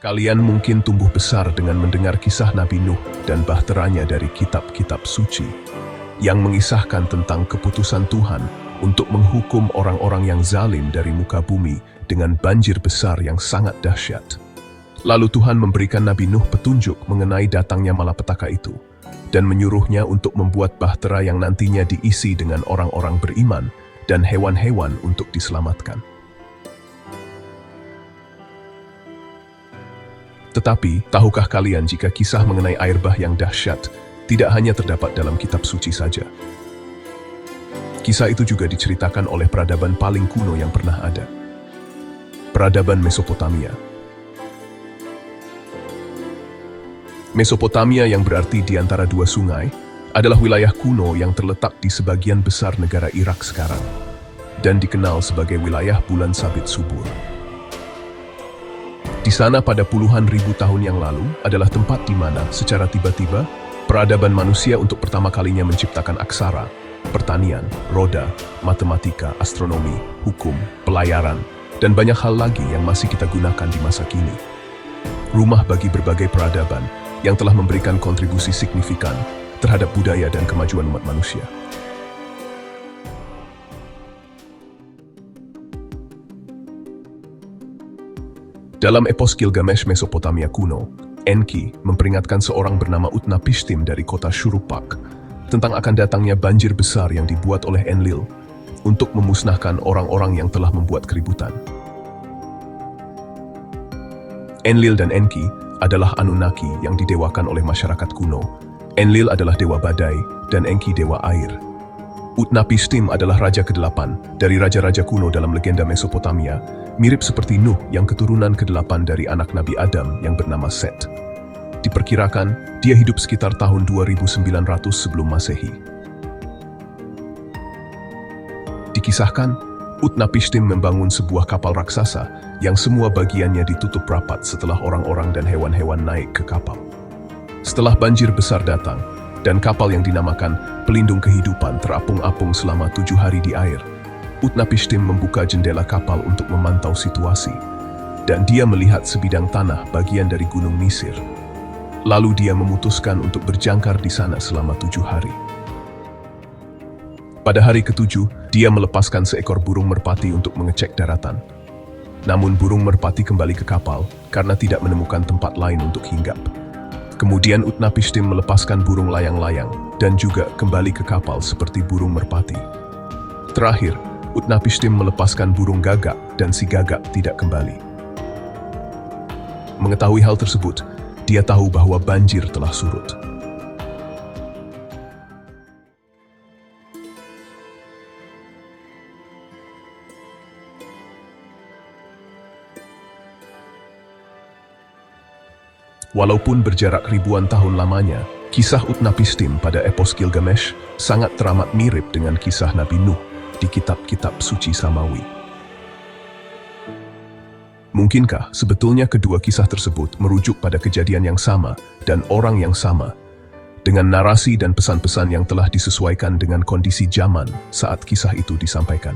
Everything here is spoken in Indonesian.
Kalian mungkin tumbuh besar dengan mendengar kisah Nabi Nuh dan bahteranya dari kitab-kitab suci yang mengisahkan tentang keputusan Tuhan untuk menghukum orang-orang yang zalim dari muka bumi dengan banjir besar yang sangat dahsyat. Lalu Tuhan memberikan Nabi Nuh petunjuk mengenai datangnya malapetaka itu dan menyuruhnya untuk membuat bahtera yang nantinya diisi dengan orang-orang beriman dan hewan-hewan untuk diselamatkan. Tetapi, tahukah kalian jika kisah mengenai air bah yang dahsyat tidak hanya terdapat dalam kitab suci saja? Kisah itu juga diceritakan oleh peradaban paling kuno yang pernah ada. Peradaban Mesopotamia. Mesopotamia yang berarti di antara dua sungai adalah wilayah kuno yang terletak di sebagian besar negara Irak sekarang dan dikenal sebagai wilayah bulan sabit subur. Di sana pada puluhan ribu tahun yang lalu adalah tempat di mana secara tiba-tiba peradaban manusia untuk pertama kalinya menciptakan aksara, pertanian, roda, matematika, astronomi, hukum, pelayaran, dan banyak hal lagi yang masih kita gunakan di masa kini. Rumah bagi berbagai peradaban yang telah memberikan kontribusi signifikan terhadap budaya dan kemajuan umat manusia. Dalam epos Gilgamesh Mesopotamia kuno, Enki memperingatkan seorang bernama Utnapishtim dari kota Shuruppak tentang akan datangnya banjir besar yang dibuat oleh Enlil untuk memusnahkan orang-orang yang telah membuat keributan. Enlil dan Enki adalah Anunnaki yang didewakan oleh masyarakat kuno. Enlil adalah dewa badai dan Enki dewa air. Utnapishtim adalah raja ke-8 dari raja-raja kuno dalam legenda Mesopotamia, mirip seperti Nuh yang keturunan ke-8 dari anak Nabi Adam yang bernama Set. Diperkirakan, dia hidup sekitar tahun 2900 sebelum Masehi. Dikisahkan, Utnapishtim membangun sebuah kapal raksasa yang semua bagiannya ditutup rapat setelah orang-orang dan hewan-hewan naik ke kapal. Setelah banjir besar datang, dan kapal yang dinamakan Pelindung Kehidupan terapung-apung selama 7 hari di air, Utnapishtim membuka jendela kapal untuk memantau situasi, dan dia melihat sebidang tanah bagian dari Gunung Nisir. Lalu dia memutuskan untuk berjangkar di sana selama 7 hari. Pada hari ke-7, dia melepaskan seekor burung merpati untuk mengecek daratan. Namun burung merpati kembali ke kapal karena tidak menemukan tempat lain untuk hinggap. Kemudian Utnapishtim melepaskan burung layang-layang dan juga kembali ke kapal seperti burung merpati. Terakhir, Utnapishtim melepaskan burung gagak dan si gagak tidak kembali. Mengetahui hal tersebut, dia tahu bahwa banjir telah surut. Walaupun berjarak ribuan tahun lamanya, kisah Utnapishtim pada epos Gilgamesh sangat teramat mirip dengan kisah Nabi Nuh di kitab-kitab suci Samawi. Mungkinkah sebetulnya kedua kisah tersebut merujuk pada kejadian yang sama dan orang yang sama, dengan narasi dan pesan-pesan yang telah disesuaikan dengan kondisi zaman saat kisah itu disampaikan?